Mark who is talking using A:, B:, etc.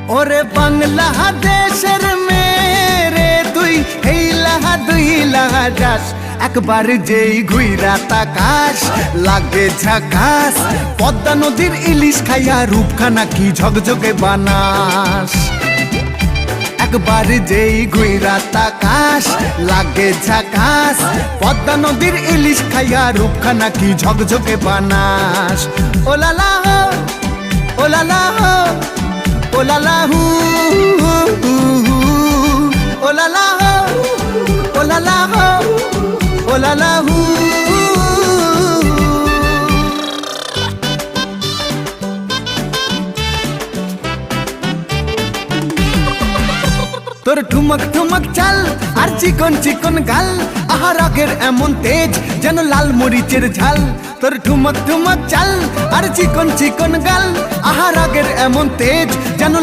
A: ওরে বাংলাদেশের মেরে তুই দুই লাহা যাস একবার যেই ঘুইরা তাকাস লাগে ঝাকাস পদ্মা নদীর ইলিশ খাইয়া রূপখানা কি ঝকঝকে বানাস একবার যেই ঘুইরা তাকাস লাগে ঝাকাস পদ্মা নদীর ইলিশ খাইয়া রূপখানা কি ঝকঝকে বানাস ওলালা হো ওলালা হো ওলালা হু ওলালা হো ওলালা হো ওলালা হু তোর ঠুমক ঠুমক চাল আর চিকন চিকন গাল আহা রাগের এমন তেজ যেন লাল মরিচের ঝাল তোর ঠুমক ঠুমক চাল আর চিকন চিকন গাল আহা রাগের এমন তেজ যেন